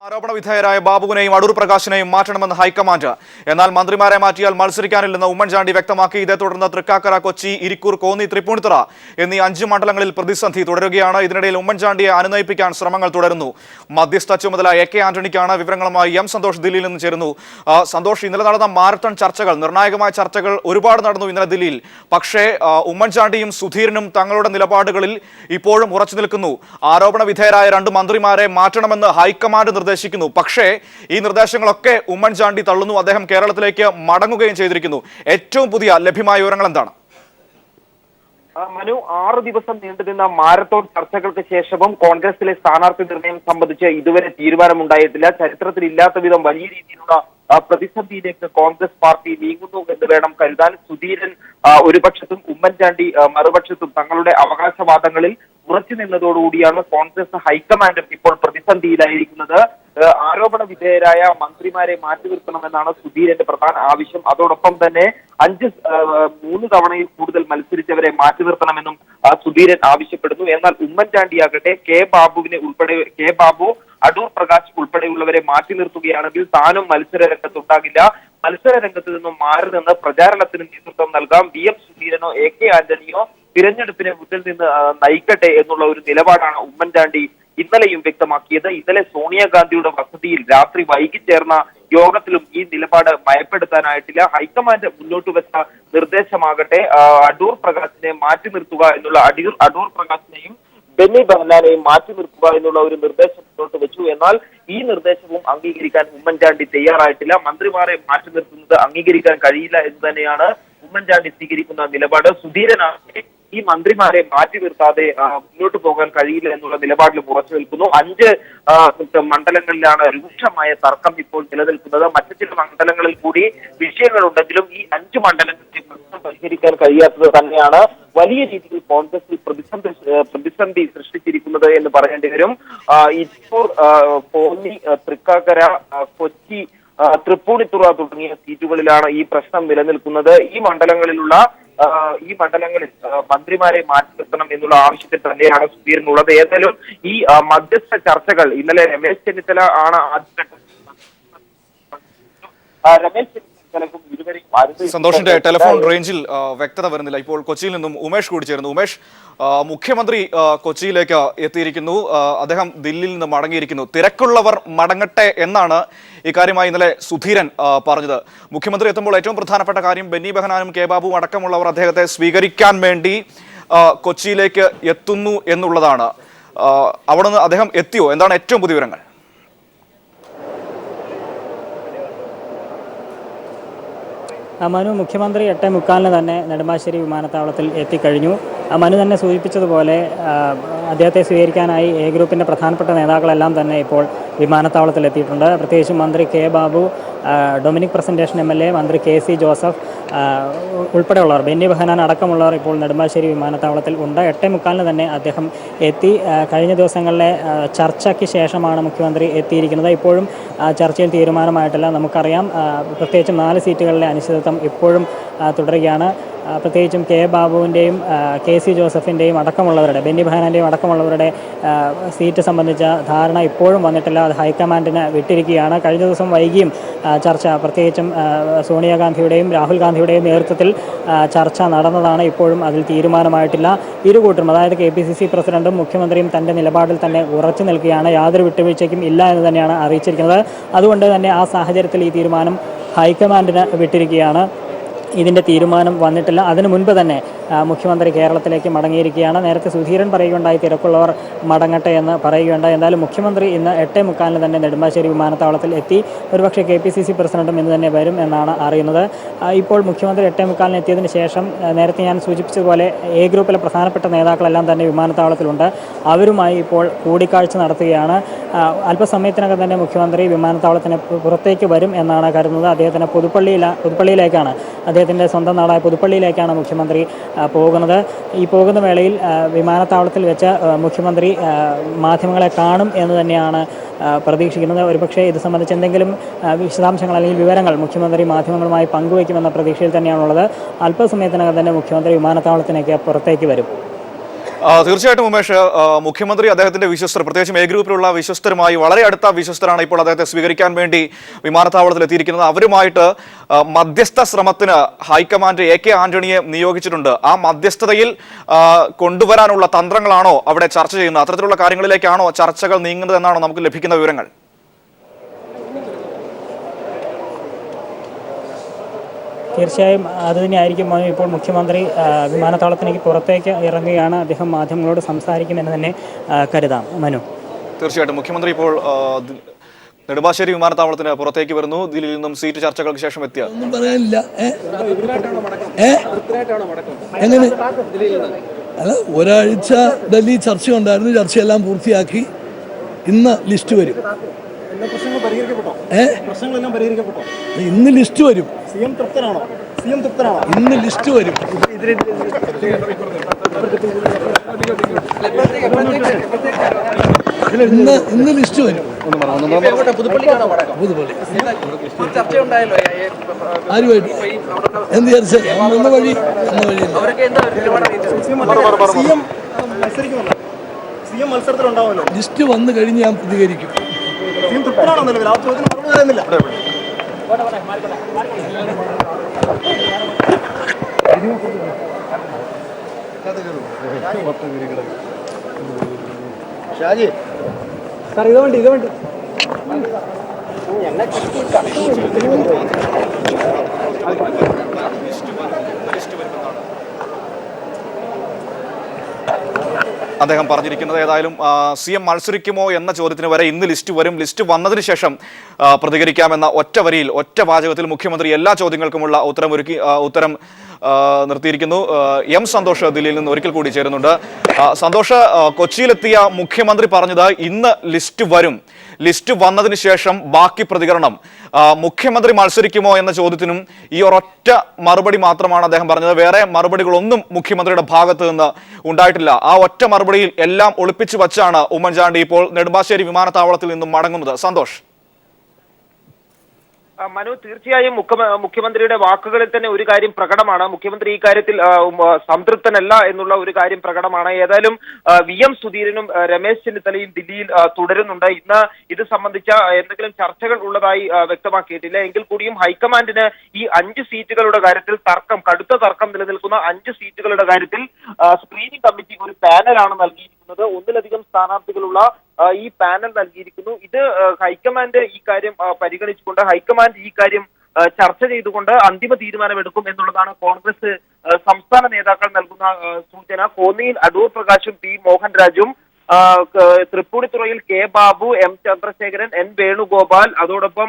ആരോപണ വിധേയരായ ബാബുവിനെയും അടൂർ പ്രകാശിനെയും മാറ്റണമെന്ന് ഹൈക്കമാൻഡ്. എന്നാൽ മന്ത്രിമാരെ മാറ്റിയാൽ മത്സരിക്കാനില്ലെന്ന് ഉമ്മൻചാണ്ടി വ്യക്തമാക്കി. ഇതേ തുടർന്ന് തൃക്കാക്കര, കൊച്ചി, ഇരിക്കൂർ, കോന്നി, തൃപ്പൂണിത്തുറ എന്നീ 5 മണ്ഡലങ്ങളിൽ പ്രതിസന്ധി തുടരുകയാണ്. ഇതിനിടയിൽ ഉമ്മൻചാണ്ടിയെ അനുനയിപ്പിക്കാൻ ശ്രമങ്ങൾ തുടരുന്നു. മധ്യസ്ഥ ചുമതല AK ആന്റണിക്കാണ്. വിവരങ്ങളുമായി M സന്തോഷ് ദില്ലിയിൽ നിന്ന് ചേരുന്നു. സന്തോഷ്, ഇന്നലെ നടന്ന മാരത്തൺ ചർച്ചകൾ, നിർണായകമായ ചർച്ചകൾ ഒരുപാട് നടന്നു ഇന്നലെ ദില്ലിയിൽ. പക്ഷേ ഉമ്മൻചാണ്ടിയും സുധീരനും തങ്ങളുടെ നിലപാടുകളിൽ ഇപ്പോഴും ഉറച്ചു നിൽക്കുന്നു. ആരോപണ വിധേയരായ 2 മന്ത്രിമാരെ മാറ്റണമെന്ന് ഹൈക്കമാൻഡ് നിർദ്ദേശിക്കുന്നു. പക്ഷേ ഈ നിർദ്ദേശങ്ങളൊക്കെ ഉമ്മൻചാണ്ടി തള്ളുന്നു. അദ്ദേഹം കേരളത്തിലേക്ക് മടങ്ങുകയും ചെയ്തിരിക്കുന്നു. ഏറ്റവും പുതിയ ലഭ്യമായ വിവരങ്ങൾ എന്താണ്? മനു, 6 ദിവസം നീണ്ടുനിന്ന മാരത്തോൺ ചർച്ചകൾക്ക് ശേഷവും കോൺഗ്രസിലെ സ്ഥാനാർത്ഥി നിർണയം സംബന്ധിച്ച് ഇതുവരെ തീരുമാനമുണ്ടായിട്ടില്ല. ചരിത്രത്തിൽ ഇല്ലാത്ത വിധം വലിയ രീതിയിലുള്ള പ്രതിസന്ധിയിലേക്ക് കോൺഗ്രസ് പാർട്ടി നീങ്ങുന്നു എന്ന് വേണം കരുതാൻ. സുധീരൻ ഒരു പക്ഷത്തും ഉമ്മൻചാണ്ടി മറുപക്ഷത്തും തങ്ങളുടെ അവകാശവാദങ്ങളിൽ ഉറച്ചു നിന്നതോടുകൂടിയാണ് കോൺഗ്രസ് ഹൈക്കമാൻഡും ഇപ്പോൾ പ്രതിസന്ധിയിലായിരിക്കുന്നത്. ആരോപണ വിധേയരായ മന്ത്രിമാരെ മാറ്റി നിർത്തണമെന്നാണ് സുധീരന്റെ പ്രധാന ആവശ്യം. അതോടൊപ്പം തന്നെ 3 തവണയിൽ കൂടുതൽ മത്സരിച്ചവരെ മാറ്റി നിർത്തണമെന്നും സുധീരൻ ആവശ്യപ്പെടുന്നു. എന്നാൽ ഉമ്മൻചാണ്ടിയാകട്ടെ കെ ബാബു, അടൂർ പ്രകാശ് ഉൾപ്പെടെയുള്ളവരെ മാറ്റി നിർത്തുകയാണെങ്കിൽ താനും മത്സര രംഗത്തുണ്ടാകില്ല. മത്സര രംഗത്ത് നിന്നും മാറി നിന്ന് പ്രചാരണത്തിന് നേതൃത്വം നൽകാം. VM സുധീരനോ AK ആന്റണിയോ തിരഞ്ഞെടുപ്പിനെ മുന്നിൽ നിന്ന് നയിക്കട്ടെ എന്നുള്ള ഒരു നിലപാടാണ് ഉമ്മൻചാണ്ടി ഇന്നലെയും വ്യക്തമാക്കിയത്. ഇന്നലെ സോണിയാഗാന്ധിയുടെ വസതിയിൽ രാത്രി വൈകി ചേർന്ന യോഗത്തിലും ഈ നിലപാട് ഭയപ്പെടുത്താനായിട്ടില്ല. ഹൈക്കമാൻഡ് മുന്നോട്ട് വെച്ച നിർദ്ദേശമാകട്ടെ അടൂർ പ്രകാശിനെ മാറ്റി നിർത്തുക എന്നുള്ള, അടൂർ പ്രകാശിനെയും ബെന്നി ബെഹനാനെയും മാറ്റി നിർത്തുക എന്നുള്ള ഒരു നിർദ്ദേശം മുന്നോട്ട് വെച്ചു. എന്നാൽ ഈ നിർദ്ദേശവും അംഗീകരിക്കാൻ ഉമ്മൻചാണ്ടി തയ്യാറായിട്ടില്ല. മന്ത്രിമാരെ മാറ്റി നിർത്തുന്നത് അംഗീകരിക്കാൻ കഴിയില്ല എന്ന് തന്നെയാണ് ഉമ്മൻചാണ്ടി സ്വീകരിക്കുന്ന നിലപാട്. സുധീരനാകട്ടെ ഈ മന്ത്രിമാരെ മാറ്റി നിർത്താതെ മുന്നോട്ട് പോകാൻ കഴിയില്ല എന്നുള്ള നിലപാടിൽ ഉറച്ചു നിൽക്കുന്നു. 5 മണ്ഡലങ്ങളിലാണ് രൂക്ഷമായ തർക്കം ഇപ്പോൾ നിലനിൽക്കുന്നത്. മറ്റു ചില മണ്ഡലങ്ങളിൽ കൂടി വിഷയങ്ങളുണ്ടെങ്കിലും ഈ 5 മണ്ഡലങ്ങളിൽ പ്രശ്നം പരിഹരിക്കാൻ കഴിയാത്തത് തന്നെയാണ് വലിയ രീതിയിൽ കോൺഗ്രസിൽ പ്രതിസന്ധി സൃഷ്ടിച്ചിരിക്കുന്നത് എന്ന് പറയേണ്ടി വരും. ഇരിക്കൂർ, കോന്നി, തൃക്കാക്കര, കൊച്ചി, തൃപ്പൂണിത്തുറ തുടങ്ങിയ സീറ്റുകളിലാണ് ഈ പ്രശ്നം നിലനിൽക്കുന്നത്. ഈ മണ്ഡലങ്ങളിൽ മന്ത്രിമാരെ മാറ്റി നിർത്തണം എന്നുള്ള ആവശ്യത്തിൽ തന്നെയാണ് സുധീരനുള്ളത്. ഏതായാലും ഈ മധ്യസ്ഥ ചർച്ചകൾ ഇന്നലെ രമേശ് ചെന്നിത്തല ആണ് ആദ്യഘട്ടം. രമേശ് ചെന്നിത്തലക്കും ഇരുവരെയും സന്തോഷിന്റെ ടെലിഫോൺ റേഞ്ചിൽ വ്യക്തത വരുന്നില്ല. ഇപ്പോൾ കൊച്ചിയിൽ നിന്നും ഉമേഷ് കൂടി ചേരുന്നു. ഉമേഷ്, മുഖ്യമന്ത്രി കൊച്ചിയിലേക്ക് എത്തിയിരിക്കുന്നു. അദ്ദേഹം ദില്ലിയിൽ നിന്ന് മടങ്ങിയിരിക്കുന്നു. തിരക്കുള്ളവർ മടങ്ങട്ടെ എന്നാണ് ഇക്കാര്യമായി ഇന്നലെ സുധീരൻ പറഞ്ഞത്. മുഖ്യമന്ത്രി എത്തുമ്പോൾ ഏറ്റവും പ്രധാനപ്പെട്ട കാര്യം ബെന്നി ബെഹനാനും കെ ബാബുവും അടക്കമുള്ളവർ അദ്ദേഹത്തെ സ്വീകരിക്കാൻ വേണ്ടി കൊച്ചിയിലേക്ക് എത്തുന്നു എന്നുള്ളതാണ്. അവിടെ നിന്ന് അദ്ദേഹം എത്തിയോ? എന്താണ് ഏറ്റവും പുതിയ വിവരങ്ങൾ? മനു, മുഖ്യമന്ത്രി 8:45 തന്നെ നെടുമ്പാശ്ശേരി വിമാനത്താവളത്തിൽ എത്തിക്കഴിഞ്ഞു. മനു തന്നെ സൂചിപ്പിച്ചതുപോലെ അദ്ദേഹത്തെ സ്വീകരിക്കാനായി A ഗ്രൂപ്പിൻ്റെ പ്രധാനപ്പെട്ട നേതാക്കളെല്ലാം തന്നെ ഇപ്പോൾ വിമാനത്താവളത്തിൽ എത്തിയിട്ടുണ്ട്. പ്രത്യേകിച്ചും മന്ത്രി K Babu, Dominic presentation MLA, മന്ത്രി KC ജോസഫ് ഉൾപ്പെടെയുള്ളവർ, ബെന്നി ബെഹനാൻ അടക്കമുള്ളവർ ഇപ്പോൾ നെടുമ്പാശ്ശേരി വിമാനത്താവളത്തിൽ ഉണ്ട്. 8:45 തന്നെ അദ്ദേഹം എത്തി. കഴിഞ്ഞ ദിവസങ്ങളിലെ ചർച്ചയ്ക്ക് ശേഷമാണ് മുഖ്യമന്ത്രി എത്തിയിരിക്കുന്നത്. ഇപ്പോഴും ചർച്ചയിൽ തീരുമാനമായിട്ടില്ല. നമുക്കറിയാം, പ്രത്യേകിച്ചും 4 സീറ്റുകളിലെ അനിശ്ചിതത്വം ഇപ്പോഴും തുടരുകയാണ്. പ്രത്യേകിച്ചും കെ ബാബുവിൻ്റെയും KC ജോസഫിൻ്റെയും അടക്കമുള്ളവരുടെ, ബെന്നി ബെഹനാൻ്റെയും അടക്കമുള്ളവരുടെ സീറ്റ് സംബന്ധിച്ച ധാരണ ഇപ്പോഴും വന്നിട്ടില്ല. അത് ഹൈക്കമാൻഡിന് വിട്ടിരിക്കുകയാണ്. കഴിഞ്ഞ ദിവസം വൈകിയും ചർച്ച, പ്രത്യേകിച്ചും സോണിയാഗാന്ധിയുടെയും രാഹുൽ ഗാന്ധിയുടെയും നേതൃത്വത്തിൽ ചർച്ച നടന്നതാണ്. ഇപ്പോഴും അതിൽ തീരുമാനമായിട്ടില്ല. ഇരുകൂട്ടരും, അതായത് KPCC പ്രസിഡന്റും മുഖ്യമന്ത്രിയും തൻ്റെ നിലപാടിൽ തന്നെ ഉറച്ചു നിൽക്കുകയാണ്. യാതൊരു വിട്ടുവീഴ്ചയ്ക്കും ഇല്ല എന്ന് തന്നെയാണ് അറിയിച്ചിരിക്കുന്നത്. അതുകൊണ്ട് തന്നെ ആ സാഹചര്യത്തിൽ ഈ തീരുമാനം ഹൈക്കമാൻഡിന് വിട്ടിരിക്കുകയാണ്. ഇതിൻ്റെ തീരുമാനം വന്നിട്ടില്ല. അതിനു മുൻപ് തന്നെ മുഖ്യമന്ത്രി കേരളത്തിലേക്ക് മടങ്ങിയിരിക്കുകയാണ്. നേരത്തെ സുധീരൻ പറയുകയുണ്ടായി തിരക്കുള്ളവർ മടങ്ങട്ടെ എന്ന് പറയുകയുണ്ടായി. എന്തായാലും മുഖ്യമന്ത്രി ഇന്ന് 8:45 തന്നെ നെടുമ്പാശ്ശേരി വിമാനത്താവളത്തിൽ എത്തി. ഒരുപക്ഷെ KPCC പ്രസിഡന്റും ഇന്ന് തന്നെ വരും എന്നാണ് അറിയുന്നത്. ഇപ്പോൾ മുഖ്യമന്ത്രി 8:45 എത്തിയതിന് ശേഷം നേരത്തെ ഞാൻ സൂചിപ്പിച്ചതുപോലെ A ഗ്രൂപ്പിലെ പ്രധാനപ്പെട്ട നേതാക്കളെല്ലാം തന്നെ വിമാനത്താവളത്തിലുണ്ട്. അവരുമായി ഇപ്പോൾ കൂടിക്കാഴ്ച നടത്തുകയാണ്. അല്പസമയത്തിനകം തന്നെ മുഖ്യമന്ത്രി വിമാനത്താവളത്തിന് പുറത്തേക്ക് വരും എന്നാണ് കരുതുന്നത്. അദ്ദേഹത്തിന് പുതുപ്പള്ളിയിലേക്കാണ്, അദ്ദേഹത്തിൻ്റെ സ്വന്തം നാടായ പുതുപ്പള്ളിയിലേക്കാണ് മുഖ്യമന്ത്രി പോകുന്നത്. ഈ പോകുന്ന വേളയിൽ വിമാനത്താവളത്തിൽ വെച്ച് മുഖ്യമന്ത്രി മാധ്യമങ്ങളെ കാണും എന്ന് തന്നെയാണ് പ്രതീക്ഷിക്കുന്നത്. ഒരുപക്ഷെ ഇത് സംബന്ധിച്ച് എന്തെങ്കിലും വിശദാംശങ്ങൾ അല്ലെങ്കിൽ വിവരങ്ങൾ മുഖ്യമന്ത്രി മാധ്യമങ്ങളുമായി പങ്കുവയ്ക്കുമെന്ന പ്രതീക്ഷയിൽ തന്നെയാണുള്ളത്. അല്പസമയത്തിനകം തന്നെ മുഖ്യമന്ത്രി വിമാനത്താവളത്തിലേക്ക് പുറത്തേക്ക് വരും. തീർച്ചയായിട്ടും ഉമേഷ്, മുഖ്യമന്ത്രി അദ്ദേഹത്തിന്റെ വിശ്വസ്തർ, പ്രത്യേകിച്ചും എ ഗ്രൂപ്പിലുള്ള വിശ്വസ്തരുമായി വളരെ അടുത്ത വിശ്വസ്തരാണ് ഇപ്പോൾ അദ്ദേഹത്തെ സ്വീകരിക്കാൻ വേണ്ടി വിമാനത്താവളത്തിൽ എത്തിയിരിക്കുന്നത്. അവരുമായിട്ട് മധ്യസ്ഥ ശ്രമത്തിന് ഹൈക്കമാൻഡ് AK ആന്റണിയെ നിയോഗിച്ചിട്ടുണ്ട്. ആ മധ്യസ്ഥതയിൽ കൊണ്ടുവരാനുള്ള തന്ത്രങ്ങളാണോ അവിടെ ചർച്ച ചെയ്യുന്നത്? അത്തരത്തിലുള്ള കാര്യങ്ങളിലേക്കാണോ ചർച്ചകൾ നീങ്ങുന്നത് എന്നാണോ നമുക്ക് ലഭിക്കുന്ന വിവരങ്ങൾ? തീർച്ചയായും അത് തന്നെയായിരിക്കും. ഇപ്പോൾ മുഖ്യമന്ത്രി വിമാനത്താവളത്തിലേക്ക് പുറത്തേക്ക് ഇറങ്ങുകയാണ്. അദ്ദേഹം മാധ്യമങ്ങളോട് സംസാരിക്കുമെന്ന് തന്നെ കരുതാം. മനു, തീർച്ചയായിട്ടും മുഖ്യമന്ത്രി ഇപ്പോൾ നെടുമ്പാശ്ശേരി വിമാനത്താവളത്തിന് പുറത്തേക്ക് വരുന്നു. ദില്ലിയിൽ നിന്നും സീറ്റ് ചർച്ചകൾക്ക് ശേഷം എത്തിയ ഒന്നും പറയാനില്ല. എങ്ങനെ അല്ല, ഒരാഴ്ച ഡൽഹി ചർച്ചയുണ്ടായിരുന്നു. ചർച്ചയെല്ലാം പൂർത്തിയാക്കി. ഇന്ന് ലിസ്റ്റ് വരും. ഇന്ന് ലിസ്റ്റ് വരും. ഇന്ന് ലിസ്റ്റ് വരും. ഇന്ന് ലിസ്റ്റ് വരും. പുതുപ്പള്ളി ആരുമായിട്ട് എന്ത് ചർച്ച? എന്ന വഴി ലിസ്റ്റ് വന്നു കഴിഞ്ഞ് ഞാൻ പ്രതികരിക്കും. ഷാജി സാർ, ഇത് വേണ്ടി അദ്ദേഹം പറഞ്ഞിരിക്കുന്നത്. ഏതായാലും CM മത്സരിക്കുമോ എന്ന ചോദ്യത്തിന് വരെ ഇന്ന് ലിസ്റ്റ് വരും, ലിസ്റ്റ് വന്നതിന് ശേഷം പ്രതികരിക്കാമെന്ന ഒറ്റ വരിയിൽ, ഒറ്റ വാചകത്തിൽ മുഖ്യമന്ത്രി എല്ലാ ചോദ്യങ്ങൾക്കുമുള്ള ഉത്തരം നിർത്തിയിരിക്കുന്നു. M സന്തോഷ് ദില്ലിയിൽ നിന്ന് ഒരിക്കൽ കൂടി ചേരുന്നുണ്ട്. സന്തോഷ്, കൊച്ചിയിലെത്തിയ മുഖ്യമന്ത്രി പറഞ്ഞത് ഇന്ന് ലിസ്റ്റ് വരും, ലിസ്റ്റ് വന്നതിന് ശേഷം ബാക്കി പ്രതികരണം. മുഖ്യമന്ത്രി മത്സരിക്കുമോ എന്ന ചോദ്യത്തിനും ഈ ഒരൊറ്റ മറുപടി മാത്രമാണ് അദ്ദേഹം പറഞ്ഞത്. വേറെ മറുപടികളൊന്നും മുഖ്യമന്ത്രിയുടെ ഭാഗത്ത് നിന്ന് ഉണ്ടായിട്ടില്ല. ആ ഒറ്റ മറുപടിയിൽ എല്ലാം ഒളിപ്പിച്ചു വച്ചാണ് ഉമ്മൻചാണ്ടി ഇപ്പോൾ നെടുമ്പാശ്ശേരി വിമാനത്താവളത്തിൽ നിന്നും മടങ്ങുന്നത്. സന്തോഷ്. മനു, തീർച്ചയായും മുഖ്യമന്ത്രിയുടെ വാക്കുകളിൽ തന്നെ ഒരു കാര്യം പ്രകടമാണ്. മുഖ്യമന്ത്രി ഈ കാര്യത്തിൽ സംതൃപ്തനല്ല എന്നുള്ള ഒരു കാര്യം പ്രകടമാണ്. ഏതായാലും VM സുധീരനും രമേശ് ചെന്നിത്തലയും ദില്ലിയിൽ തുടരുന്നുണ്ട്. ഇന്ന് ഇത് സംബന്ധിച്ച എന്തെങ്കിലും ചർച്ചകൾ ഉള്ളതായി വ്യക്തമാക്കിയിട്ടില്ല. എങ്കിൽ കൂടിയും ഹൈക്കമാൻഡിന് ഈ 5 സീറ്റുകളുടെ കാര്യത്തിൽ കടുത്ത തർക്കം നിലനിൽക്കുന്ന 5 സീറ്റുകളുടെ കാര്യത്തിൽ സ്ക്രീനിംഗ് കമ്മിറ്റി ഒരു പാനലാണ് നൽകിയിരിക്കുന്നത്. ഒന്നിലധികം സ്ഥാനാർത്ഥികളുള്ള ഈ പാനൽ നൽകിയിരിക്കുന്നു. ഇത് ഹൈക്കമാൻഡ് ഈ കാര്യം പരിഗണിച്ചുകൊണ്ട് ഹൈക്കമാൻഡ് ഈ കാര്യം ചർച്ച ചെയ്തുകൊണ്ട് അന്തിമ തീരുമാനമെടുക്കും എന്നുള്ളതാണ് കോൺഗ്രസ് സംസ്ഥാന നേതാക്കൾ നൽകുന്ന സൂചന. കോന്നിയിൽ Adoor പ്രകാശും P മോഹൻരാജും, തൃപ്പൂണിത്തുറയിൽ K Babu, M Chandrasekharan, N Venugopal, അതോടൊപ്പം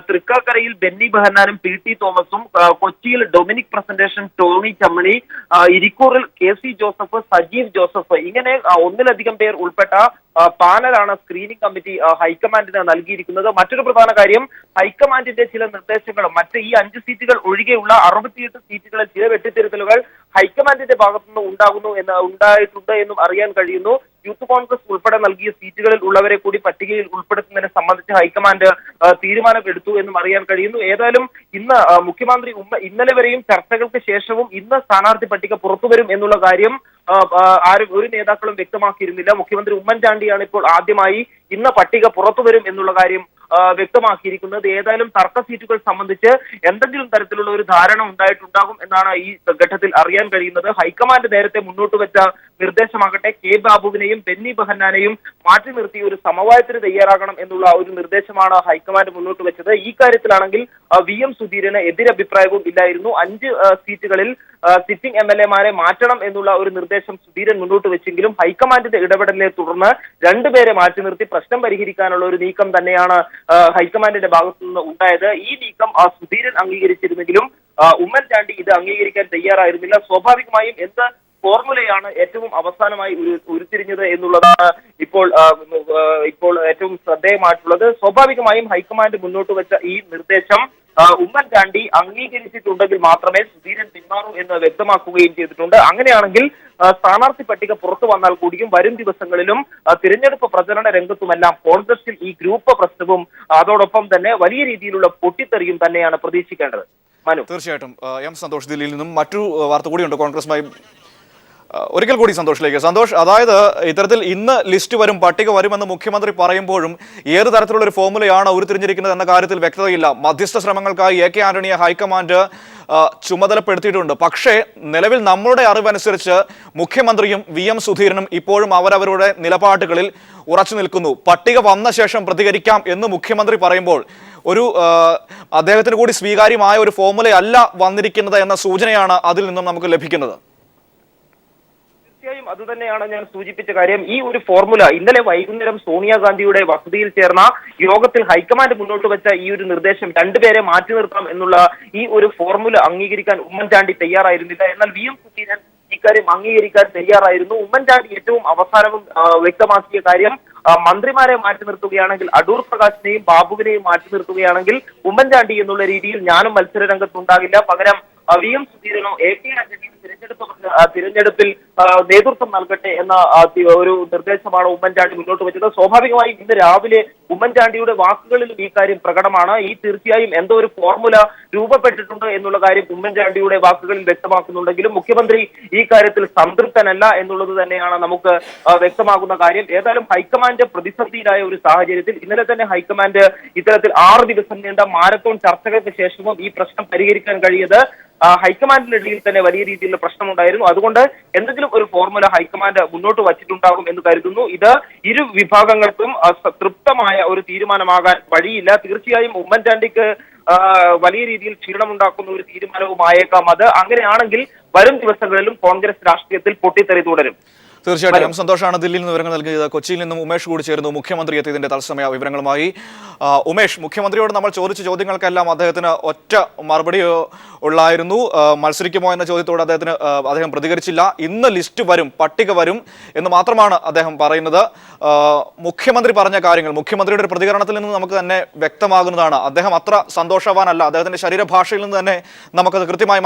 തൃക്കാക്കരയിൽ ബെന്നി ബെഹന്നാനും PT തോമസും, കൊച്ചിയിൽ ഡൊമിനിക് പ്രസന്റേഷൻ ടോണി ചമ്മണി, ഇരിക്കൂറിൽ KC ജോസഫ്, സജീവ് ജോസഫ്, ഇങ്ങനെ ഒന്നിലധികം പേർ ഉൾപ്പെട്ട പാനലാണ് സ്ക്രീനിംഗ് കമ്മിറ്റി ഹൈക്കമാൻഡിന് നൽകിയിരിക്കുന്നത്. മറ്റൊരു പ്രധാന കാര്യം, ഹൈക്കമാൻഡിന്റെ ചില നിർദ്ദേശങ്ങളും മറ്റ് ഈ 5 സീറ്റുകൾ ഒഴികെയുള്ള 68 സീറ്റുകളിൽ ചില വെട്ടിത്തിരുത്തലുകൾ ഹൈക്കമാൻഡിന്റെ ഭാഗത്തുനിന്ന് ഉണ്ടായിട്ടുണ്ട് എന്നും അറിയാൻ കഴിയുന്നു. യൂത്ത് കോൺഗ്രസ് ഉൾപ്പെടെ നൽകിയ സീറ്റുകളിൽ ഉള്ളവരെ കൂടി പട്ടികയിൽ ഉൾപ്പെടുത്തുന്നതിനെ സംബന്ധിച്ച് ഹൈക്കമാൻഡ് തീരുമാനമെടുത്തു എന്നും അറിയാൻ കഴിയുന്നു. ഏതായാലും ഇന്ന് മുഖ്യമന്ത്രി ഇന്നലെ വരെയും ചർച്ചകൾക്ക് ശേഷവും ഇന്ന് സ്ഥാനാർത്ഥി പട്ടിക പുറത്തുവരും എന്നുള്ള കാര്യം ഒരു നേതാക്കളും വ്യക്തമാക്കിയിരുന്നില്ല. മുഖ്യമന്ത്രി ഉമ്മൻചാണ്ടിയാണ് ഇപ്പോൾ ആദ്യമായി ഇന്ന് പട്ടിക പുറത്തുവരും എന്നുള്ള കാര്യം വ്യക്തമാക്കിയിരിക്കുന്നത്. ഏതായാലും തർക്ക സീറ്റുകൾ സംബന്ധിച്ച് എന്തെങ്കിലും തരത്തിലുള്ള ഒരു ധാരണ ഉണ്ടായിട്ടുണ്ടാകും എന്നാണ് ഈ ഘട്ടത്തിൽ അറിയാൻ കഴിയുന്നത്. ഹൈക്കമാൻഡ് നേരത്തെ മുന്നോട്ട് വെച്ച നിർദ്ദേശമാകട്ടെ K ബാബുവിനെയും ബെന്നി ബെഹന്നാനെയും മാറ്റി നിർത്തി ഒരു സമവായത്തിന് തയ്യാറാകണം എന്നുള്ള ഒരു നിർദ്ദേശമാണ് ഹൈക്കമാൻഡ് മുന്നോട്ട് വെച്ചത്. ഈ കാര്യത്തിലാണെങ്കിൽ VM സുധീരന് എതിരഭിപ്രായവും ഇല്ലായിരുന്നു. 5 സീറ്റുകളിൽ സിറ്റിംഗ് MLA മാരെ മാറ്റണം എന്നുള്ള ഒരു നിർദ്ദേശം സുധീരൻ മുന്നോട്ട് വെച്ചെങ്കിലും ഹൈക്കമാൻഡിന്റെ ഇടപെടലിനെ തുടർന്ന് 2 പേരെ മാറ്റി നിർത്തി പ്രശ്നം പരിഹരിക്കാനുള്ള ഒരു നീക്കം തന്നെയാണ് ഹൈക്കമാൻഡിന്റെ ഭാഗത്തു നിന്ന് ഉണ്ടായത്. ഈ നീക്കം സുധീരൻ അംഗീകരിച്ചിരുന്നെങ്കിലും ഉമ്മൻചാണ്ടി ഇത് അംഗീകരിക്കാൻ തയ്യാറായിരുന്നില്ല. സ്വാഭാവികമായും എന്ത് ഫോർമുലയാണ് ഏറ്റവും അവസാനമായി ഉരുത്തിരിഞ്ഞത് എന്നുള്ളതാണ് ഇപ്പോൾ ഏറ്റവും ശ്രദ്ധേയമായിട്ടുള്ളത്. സ്വാഭാവികമായും ഹൈക്കമാൻഡ് മുന്നോട്ട് വെച്ച ഈ നിർദ്ദേശം ഉമ്മൻചാണ്ടി അംഗീകരിച്ചിട്ടുണ്ടെങ്കിൽ മാത്രമേ സുധീരൻ പിന്മാറൂ എന്ന് വ്യക്തമാക്കുകയും ചെയ്തിട്ടുണ്ട്. അങ്ങനെയാണെങ്കിൽ സ്ഥാനാർത്ഥി പട്ടിക പുറത്തു വന്നാൽ കൂടിയും വരും ദിവസങ്ങളിലും തിരഞ്ഞെടുപ്പ് പ്രചരണ രംഗത്തുമെല്ലാം കോൺഗ്രസിൽ ഈ ഗ്രൂപ്പ് പ്രശ്നവും അതോടൊപ്പം തന്നെ വലിയ രീതിയിലുള്ള പൊട്ടിത്തെറിയും തന്നെയാണ് പ്രതീക്ഷിക്കേണ്ടത്. മനു, തീർച്ചയായിട്ടും M സന്തോഷ് ദില്ലിയിൽ നിന്നും മറ്റു വാർത്ത കൂടിയുണ്ട് കോൺഗ്രസുമായി ഒരിക്കൽ കൂടി സന്തോഷിലേക്ക്. സന്തോഷ്, അതായത് ഇത്തരത്തിൽ ഇന്ന് ലിസ്റ്റ് വരും, പട്ടിക വരുമെന്ന് മുഖ്യമന്ത്രി പറയുമ്പോഴും ഏത് തരത്തിലുള്ള ഒരു ഫോർമുലയാണ് ഉരുത്തിരിഞ്ഞിരിക്കുന്നത് എന്ന കാര്യത്തിൽ വ്യക്തതയില്ല. മധ്യസ്ഥ ശ്രമങ്ങൾക്കായി AK ആന്റണിയെ ഹൈക്കമാൻഡ് ചുമതലപ്പെടുത്തിയിട്ടുണ്ട്. പക്ഷേ നിലവിൽ നമ്മളുടെ അറിവനുസരിച്ച് മുഖ്യമന്ത്രിയും VM സുധീരനും ഇപ്പോഴും അവരവരുടെ നിലപാടുകളിൽ ഉറച്ചു നിൽക്കുന്നു. പട്ടിക വന്ന ശേഷം പ്രതികരിക്കാം എന്ന് മുഖ്യമന്ത്രി പറയുമ്പോൾ ഒരു അദ്ദേഹത്തിന് കൂടി സ്വീകാര്യമായ ഒരു ഫോർമുലയല്ല വന്നിരിക്കുന്നത് എന്ന സൂചനയാണ് അതിൽ നിന്നും നമുക്ക് ലഭിക്കുന്നത്. തീർച്ചയായും അതുതന്നെയാണ് ഞാൻ സൂചിപ്പിച്ച കാര്യം. ഈ ഒരു ഫോർമുല ഇന്നലെ വൈകുന്നേരം സോണിയാഗാന്ധിയുടെ വസതിയിൽ ചേർന്ന യോഗത്തിൽ ഹൈക്കമാൻഡ് മുന്നോട്ട് വെച്ച ഈ ഒരു നിർദ്ദേശം, രണ്ടുപേരെ മാറ്റി നിർത്താം എന്നുള്ള ഈ ഒരു ഫോർമുല അംഗീകരിക്കാൻ ഉമ്മൻചാണ്ടി തയ്യാറായിരുന്നില്ല. എന്നാൽ VM സുധീരൻ ഇക്കാര്യം അംഗീകരിക്കാൻ തയ്യാറായിരുന്നു. ഉമ്മൻചാണ്ടി ഏറ്റവും അവസാനവും വ്യക്തമാക്കിയ കാര്യം, മന്ത്രിമാരെ മാറ്റി നിർത്തുകയാണെങ്കിൽ അടൂർ പ്രകാശിനെയും ബാബുവിനെയും മാറ്റി നിർത്തുകയാണെങ്കിൽ ഉമ്മൻചാണ്ടി എന്നുള്ള രീതിയിൽ ഞാനും മത്സര രംഗത്തുണ്ടാകില്ല, പകരം VM സുധീരനോ AK ആന്റണിയും തിരഞ്ഞെടുപ്പിൽ നേതൃത്വം നൽകട്ടെ എന്ന ഒരു നിർദ്ദേശമാണ് ഉമ്മൻചാണ്ടി മുന്നോട്ട് വെച്ചത്. സ്വാഭാവികമായും ഇന്ന് രാവിലെ ഉമ്മൻചാണ്ടിയുടെ വാക്കുകളിലും ഈ കാര്യം പ്രകടമാണ്. ഈ തീർച്ചയായും എന്തോ ഒരു ഫോർമുല രൂപപ്പെട്ടിട്ടുണ്ട് എന്നുള്ള കാര്യം ഉമ്മൻചാണ്ടിയുടെ വാക്കുകളിൽ വ്യക്തമാക്കുന്നുണ്ടെങ്കിലും മുഖ്യമന്ത്രി ഈ കാര്യത്തിൽ സംതൃപ്തനല്ല എന്നുള്ളത് തന്നെയാണ് നമുക്ക് വ്യക്തമാകുന്ന കാര്യം. ഏതായാലും ഹൈക്കമാൻഡ് പ്രതിസന്ധിയിലായ ഒരു സാഹചര്യത്തിൽ ഇന്നലെ തന്നെ ഹൈക്കമാൻഡ് ഇത്തരത്തിൽ 6 ദിവസം നീണ്ട മാരത്തോൺ ചർച്ചകൾക്ക് ശേഷവും ഈ പ്രശ്നം പരിഹരിക്കാൻ കഴിയത് ഹൈക്കമാൻഡിനിടയിൽ തന്നെ വലിയ രീതിയിലുള്ള പ്രശ്നമുണ്ടായിരുന്നു. അതുകൊണ്ട് എന്തെങ്കിലും ഒരു ഫോർമുല ഹൈക്കമാൻഡ് മുന്നോട്ട് വച്ചിട്ടുണ്ടാകും എന്ന് കരുതുന്നു. ഇത് ഇരു വിഭാഗങ്ങൾക്കും തൃപ്തമായ ഒരു തീരുമാനമാകാൻ വഴിയില്ല. തീർച്ചയായും ഉമ്മൻചാണ്ടിക്ക് വലിയ രീതിയിൽ ക്ഷീണമുണ്ടാക്കുന്ന ഒരു തീരുമാനവുമായേക്കാം അത്. അങ്ങനെയാണെങ്കിൽ വരും ദിവസങ്ങളിലും കോൺഗ്രസ് രാഷ്ട്രീയത്തിൽ പൊട്ടിത്തെറി തുടരും. തീർച്ചയായിട്ടും സന്തോഷമാണ് ദില്ലിയിൽ നിന്ന് വിവരങ്ങൾ നൽകിയത്. കൊച്ചിയിൽ നിന്നും ഉമേഷ് കൂടി ചേരുന്നു മുഖ്യമന്ത്രി എത്തിയതിന്റെ തത്സമയ വിവരങ്ങളുമായി. ഉമേഷ്, മുഖ്യമന്ത്രിയോട് നമ്മൾ ചോദിച്ച ചോദ്യങ്ങൾക്കെല്ലാം അദ്ദേഹത്തിന് ഒറ്റ മറുപടി ഉള്ളായിരുന്നു. മത്സരിക്കുമോ എന്ന ചോദ്യത്തോട് അദ്ദേഹം പ്രതികരിച്ചില്ല. ഇന്ന് ലിസ്റ്റ് വരും, പട്ടിക വരും എന്ന് മാത്രമാണ് അദ്ദേഹം പറയുന്നത്. മുഖ്യമന്ത്രി പറഞ്ഞ കാര്യങ്ങൾ, മുഖ്യമന്ത്രിയുടെ ഒരു പ്രതികരണത്തിൽ നിന്ന് നമുക്ക് തന്നെ വ്യക്തമാകുന്നതാണ്. അദ്ദേഹം അത്ര സന്തോഷവാനല്ല. അദ്ദേഹത്തിന്റെ ശരീരഭാഷയിൽ നിന്ന് തന്നെ നമുക്കത് കൃത്യമായി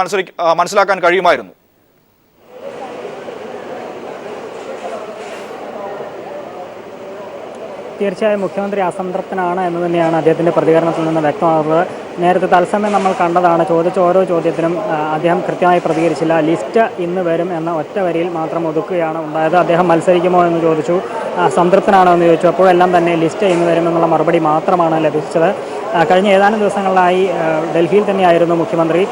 മനസ്സിലാക്കാൻ കഴിയുമായിരുന്നു. തീർച്ചയായും മുഖ്യമന്ത്രി അസംതൃപ്തനാണ് എന്ന് തന്നെയാണ് അദ്ദേഹത്തിൻ്റെ പ്രതികരണത്തിൽ നിന്ന് വ്യക്തമാകുന്നത്. നേരത്തെ തത്സമയം നമ്മൾ കണ്ടതാണ്, ചോദിച്ച ഓരോ ചോദ്യത്തിനും അദ്ദേഹം കൃത്യമായി പ്രതികരിച്ചില്ല. ലിസ്റ്റ് ഇന്ന് വരും എന്ന ഒറ്റ വരിയിൽ മാത്രം ഒതുക്കുകയാണ് ഉണ്ടായത്. അദ്ദേഹം മത്സരിക്കുമോ എന്ന് ചോദിച്ചു, സംതൃപ്തനാണോ എന്ന് ചോദിച്ചു. അപ്പോഴെല്ലാം തന്നെ ലിസ്റ്റ് ഇന്ന് വരുമെന്നുള്ള മറുപടി മാത്രമാണ് ലഭിച്ചത്. കഴിഞ്ഞ ഏതാനും ദിവസങ്ങളിലായി ഡൽഹിയിൽ തന്നെയായിരുന്നു മുഖ്യമന്ത്രി.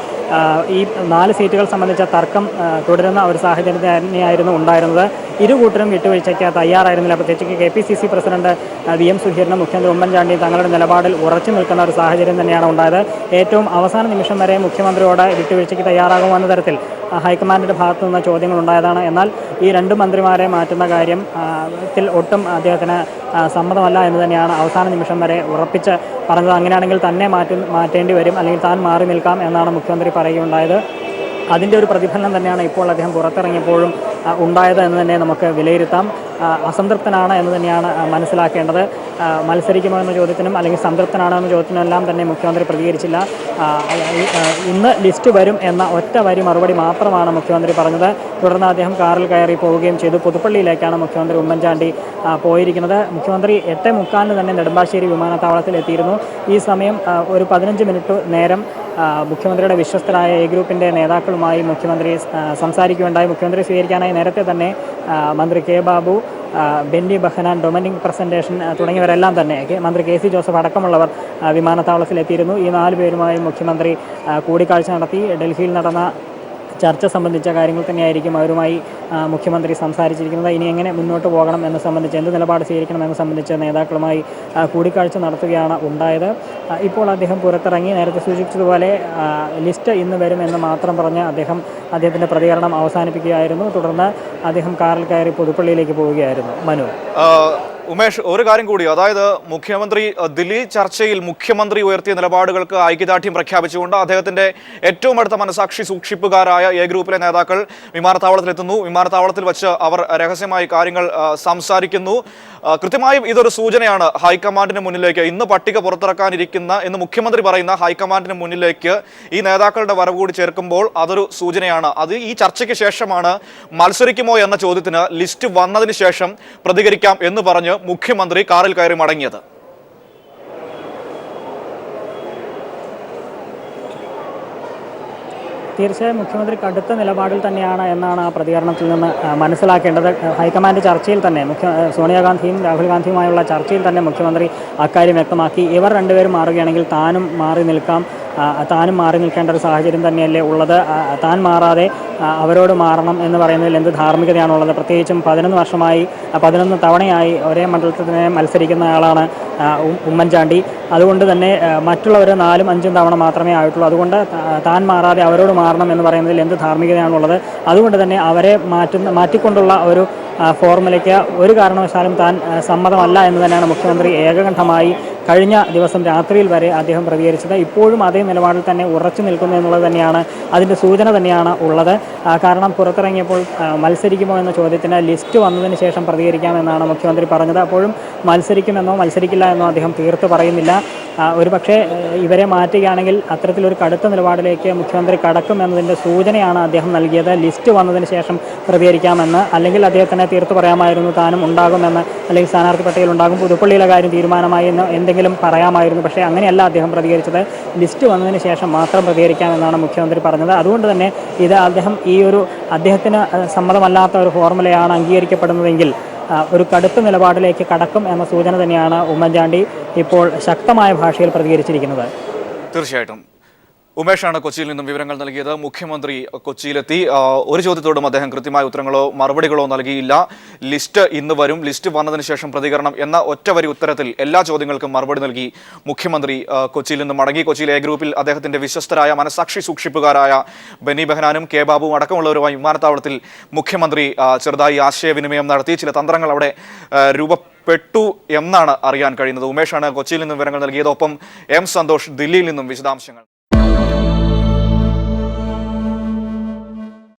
ഈ 4 സീറ്റുകൾ സംബന്ധിച്ച തർക്കം തുടരുന്ന ഒരു സാഹചര്യം തന്നെയായിരുന്നു ഉണ്ടായിരുന്നത്. ഇരുകൂട്ടരും വിട്ടുവീഴ്ചയ്ക്ക് തയ്യാറായിരുന്നില്ല. പ്രത്യേകിച്ച് KPCC പ്രസിഡന്റ് VM സുധീരനും മുഖ്യമന്ത്രി ഉമ്മൻചാണ്ടിയും തങ്ങളുടെ നിലപാടിൽ ഉറച്ചു നിൽക്കുന്ന ഒരു സാഹചര്യം തന്നെയാണ് ഉണ്ടായത്. ഏറ്റവും അവസാന നിമിഷം വരെ മുഖ്യമന്ത്രിയോട് വിട്ടുവീഴ്ചയ്ക്ക് തയ്യാറാകുമെന്ന തരത്തിൽ ഹൈക്കമാൻഡിൻ്റെ ഭാഗത്തു നിന്ന് ചോദ്യങ്ങൾ ഉണ്ടായതാണ്. എന്നാൽ ഈ 2 മന്ത്രിമാരെ മാറ്റുന്ന കാര്യത്തിൽ ഒട്ടും അദ്ദേഹത്തിന് സമ്മതമല്ല എന്ന് തന്നെയാണ് അവസാന നിമിഷം വരെ ഉറപ്പിച്ച് പറഞ്ഞത്. അങ്ങനെയാണെങ്കിൽ തന്നെ മാറ്റേണ്ടി വരും, അല്ലെങ്കിൽ താൻ മാറി നിൽക്കാം എന്നാണ് മുഖ്യമന്ത്രി പറയുകയുണ്ടായത്. അതിൻ്റെ ഒരു പ്രതിഫലനം തന്നെയാണ് ഇപ്പോൾ അദ്ദേഹം പുറത്തിറങ്ങിയപ്പോഴും ഉണ്ടായത് എന്ന് തന്നെ നമുക്ക് വിലയിരുത്താം. അസംതൃപ്തനാണ് എന്ന് തന്നെയാണ് മനസ്സിലാക്കേണ്ടത്. മത്സരിക്കുമോ എന്ന ചോദ്യത്തിനും അല്ലെങ്കിൽ സംതൃപ്തനാണോ എന്ന ചോദ്യത്തിനും എല്ലാം തന്നെ മുഖ്യമന്ത്രി പ്രതികരിച്ചില്ല. ഇന്ന് ലിസ്റ്റ് വരും എന്ന ഒറ്റ വരി മറുപടി മാത്രമാണ് മുഖ്യമന്ത്രി പറഞ്ഞത്. തുടർന്ന് അദ്ദേഹം കാറിൽ കയറി പോവുകയും ചെയ്തു. പുതുപ്പള്ളിയിലേക്കാണ് മുഖ്യമന്ത്രി ഉമ്മൻചാണ്ടി പോയിരിക്കുന്നത്. മുഖ്യമന്ത്രി 8:45 തന്നെ നെടുമ്പാശ്ശേരി വിമാനത്താവളത്തിൽ എത്തിയിരുന്നു. ഈ സമയം ഒരു 15 മിനിറ്റ് നേരം മുഖ്യമന്ത്രിയുടെ വിശ്വസ്തരായ A ഗ്രൂപ്പിൻ്റെ നേതാക്കളുമായി മുഖ്യമന്ത്രി സംസാരിക്കുകയുണ്ടായി. മുഖ്യമന്ത്രി സ്വീകരിക്കാനായി നേരത്തെ തന്നെ മന്ത്രി K ബാബു, ബെന്നി ബെഹനാൻ, ഡൊമിനിക് പ്രസന്റേഷൻ തുടങ്ങിയവരെല്ലാം തന്നെ മന്ത്രി KC ജോസഫ് അടക്കമുള്ളവർ വിമാനത്താവളത്തിലെത്തിയിരുന്നു. ഈ 4 പേരുമായി മുഖ്യമന്ത്രി കൂടിക്കാഴ്ച നടത്തി. ഡൽഹിയിൽ നടന്ന ചർച്ച സംബന്ധിച്ച കാര്യങ്ങൾ തന്നെയായിരിക്കും അവരുമായി മുഖ്യമന്ത്രി സംസാരിച്ചിരിക്കുന്നത്. ഇനി എങ്ങനെ മുന്നോട്ട് പോകണം എന്ന് സംബന്ധിച്ച്, എന്ത് നിലപാട് സ്വീകരിക്കണം എന്ന് സംബന്ധിച്ച് നേതാക്കളുമായി കൂടിക്കാഴ്ച നടത്തുകയാണ് ഉണ്ടായത്. ഇപ്പോൾ അദ്ദേഹം പുറത്തിറങ്ങി. നേരത്തെ സൂചിപ്പിച്ചതുപോലെ ലിസ്റ്റ് ഇന്ന് വരുമെന്ന് മാത്രം പറഞ്ഞ് അദ്ദേഹത്തിൻ്റെ പ്രതികരണം അവസാനിപ്പിക്കുകയായിരുന്നു. തുടർന്ന് അദ്ദേഹം കാറിൽ കയറി പുതുപ്പള്ളിയിലേക്ക് പോവുകയായിരുന്നു. മനു. ഉമേഷ്, ഒരു കാര്യം കൂടി, അതായത് മുഖ്യമന്ത്രി ദില്ലി ചർച്ചയിൽ മുഖ്യമന്ത്രി ഉയർത്തിയ നിലപാടുകൾക്ക് ഐക്യദാർഢ്യം പ്രഖ്യാപിച്ചുകൊണ്ട് അദ്ദേഹത്തിന്റെ ഏറ്റവും അടുത്ത മനസാക്ഷി സൂക്ഷിപ്പുകാരായ A ഗ്രൂപ്പിലെ നേതാക്കൾ വിമാനത്താവളത്തിലെത്തുന്നു. വിമാനത്താവളത്തിൽ വെച്ച് അവർ രഹസ്യമായി കാര്യങ്ങൾ സംസാരിക്കുന്നു. കൃത്യമായും ഇതൊരു സൂചനയാണ് ഹൈക്കമാൻഡിന് മുന്നിലേക്ക്, ഇന്ന് പട്ടിക പുറത്തിറക്കാനിരിക്കുന്ന എന്ന് മുഖ്യമന്ത്രി പറയുന്ന ഹൈക്കമാൻഡിന് മുന്നിലേക്ക് ഈ നേതാക്കളുടെ വരവ് കൂടി ചേർക്കുമ്പോൾ അതൊരു സൂചനയാണ്. അത് ഈ ചർച്ചയ്ക്ക് ശേഷമാണ് മത്സരിക്കുമോ എന്ന ചോദ്യത്തിന് ലിസ്റ്റ് വന്നതിന് ശേഷം പ്രതികരിക്കാം എന്ന് പറഞ്ഞ് മുഖ്യമന്ത്രി കാറിൽ കയറി മടങ്ങിയത്. തീർച്ചയായും മുഖ്യമന്ത്രി കടുത്ത നിലപാടിൽ തന്നെയാണ് എന്നാണ് ആ പ്രതികരണത്തിൽ നിന്ന് മനസ്സിലാക്കേണ്ടത്. ഹൈക്കമാൻഡ് ചർച്ചയിൽ തന്നെ സോണിയാഗാന്ധിയും രാഹുൽ ഗാന്ധിയുമായുള്ള ചർച്ചയിൽ തന്നെ മുഖ്യമന്ത്രി അക്കാര്യം വ്യക്തമാക്കി. ഇവർ രണ്ടുപേരും മാറുകയാണെങ്കിൽ താനും മാറി നിൽക്കേണ്ട ഒരു സാഹചര്യം തന്നെയല്ലേ ഉള്ളത്. താൻ മാറാതെ അവരോട് മാറണം എന്ന് പറയുന്നതിൽ എന്ത് ധാർമ്മികതയാണുള്ളത്? പ്രത്യേകിച്ചും 11 തവണയായി ഒരേ മണ്ഡലത്തിൽ തന്നെ മത്സരിക്കുന്ന ആളാണ് ഉമ്മൻചാണ്ടി. അതുകൊണ്ട് തന്നെ മറ്റുള്ളവർ 4-5 തവണ മാത്രമേ ആയിട്ടുള്ളൂ. അതുകൊണ്ട് താൻ മാറാതെ അവരോട് മാറണം എന്ന് പറയുന്നതിൽ എന്ത് ധാർമ്മികതയാണുള്ളത്? അതുകൊണ്ട് തന്നെ അവരെ മാറ്റിക്കൊണ്ടുള്ള ഒരു ഫോർമുലയ്ക്ക് ഒരു കാരണവശാലും താൻ സമ്മതമല്ല എന്ന് തന്നെയാണ് മുഖ്യമന്ത്രി ഏകകണ്ഠമായി കഴിഞ്ഞ ദിവസം രാത്രിയിൽ വരെ അദ്ദേഹം പ്രതികരിച്ചത്. ഇപ്പോഴും അതേ നിലപാടിൽ തന്നെ ഉറച്ചു നിൽക്കുന്നു എന്നുള്ളത് തന്നെയാണ് അതിൻ്റെ സൂചന തന്നെയാണ് ഉള്ളത്. കാരണം പുറത്തിറങ്ങിയപ്പോൾ മത്സരിക്കുമോ എന്ന ചോദ്യത്തിന് ലിസ്റ്റ് വന്നതിന് ശേഷം പ്രതികരിക്കാമെന്നാണ് മുഖ്യമന്ത്രി പറഞ്ഞത്. അപ്പോഴും മത്സരിക്കുമെന്നോ മത്സരിക്കില്ല എന്നോ അദ്ദേഹം തീർത്ത് പറയുന്നില്ല. ഒരുപക്ഷെ ഇവരെ മാറ്റുകയാണെങ്കിൽ അത്തരത്തിലൊരു കടുത്ത നിലപാടിലേക്ക് മുഖ്യമന്ത്രി കടക്കും എന്നതിൻ്റെ സൂചനയാണ് അദ്ദേഹം നൽകിയത്. ലിസ്റ്റ് വന്നതിന് ശേഷം പ്രതികരിക്കാമെന്ന്, അല്ലെങ്കിൽ അദ്ദേഹത്തിന് തീർത്ത് പറയാമായിരുന്നു താനും ഉണ്ടാകുമെന്ന്, അല്ലെങ്കിൽ സ്ഥാനാർത്ഥി പട്ടികയിൽ ഉണ്ടാകും, പുതുപ്പള്ളിയിലെ കാര്യം തീരുമാനമായി എന്ന് എന്തെങ്കിലും പറയാമായിരുന്നു. പക്ഷേ അങ്ങനെയല്ല അദ്ദേഹം പ്രതികരിച്ചത്. ലിസ്റ്റ് വന്നതിന് ശേഷം മാത്രം പ്രതികരിക്കാമെന്നാണ് മുഖ്യമന്ത്രി പറഞ്ഞത്. അതുകൊണ്ട് തന്നെ ഇത് അദ്ദേഹത്തിന് സമ്മതമല്ലാത്ത ഒരു ഫോർമുലയാണ് അംഗീകരിക്കപ്പെടുന്നതെങ്കിൽ ഒരു കടുത്ത നിലപാടിലേക്ക് കടക്കും എന്ന സൂചന തന്നെയാണ് ഉമ്മൻചാണ്ടി ഇപ്പോൾ ശക്തമായ ഭാഷയിൽ പ്രതികരിച്ചിരിക്കുന്നത്. തീർച്ചയായിട്ടും ഉമേഷാണ് കൊച്ചിയിൽ നിന്നും വിവരങ്ങൾ നൽകിയത്. മുഖ്യമന്ത്രി കൊച്ചിയിലെത്തി. ഒരു ചോദ്യത്തോടും അദ്ദേഹം കൃത്യമായ ഉത്തരങ്ങളോ മറുപടികളോ നൽകിയില്ല. ലിസ്റ്റ് ഇന്ന് വരും, ലിസ്റ്റ് വന്നതിന് ശേഷം പ്രതികരണം എന്ന ഒറ്റവരി ഉത്തരത്തിൽ എല്ലാ ചോദ്യങ്ങൾക്കും മറുപടി നൽകി മുഖ്യമന്ത്രി കൊച്ചിയിൽ നിന്നും മടങ്ങി. കൊച്ചിയിൽ എ ഗ്രൂപ്പിൽ അദ്ദേഹത്തിന്റെ വിശ്വസ്തരായ മനസാക്ഷി സൂക്ഷിപ്പുകാരായ ബെന്നി ബെഹനാനും കെ ബാബുവും അടക്കമുള്ളവരുമായി വിമാനത്താവളത്തിൽ മുഖ്യമന്ത്രി ചെറുതായി ആശയവിനിമയം നടത്തി. ചില തന്ത്രങ്ങൾ അവിടെ രൂപപ്പെട്ടു എന്നാണ് അറിയാൻ കഴിയുന്നത്. ഉമേഷാണ് കൊച്ചിയിൽ നിന്നും വിവരങ്ങൾ നൽകിയത്. ഒപ്പം എം സന്തോഷ് ദില്ലിയിൽ നിന്നും വിശദാംശങ്ങൾ.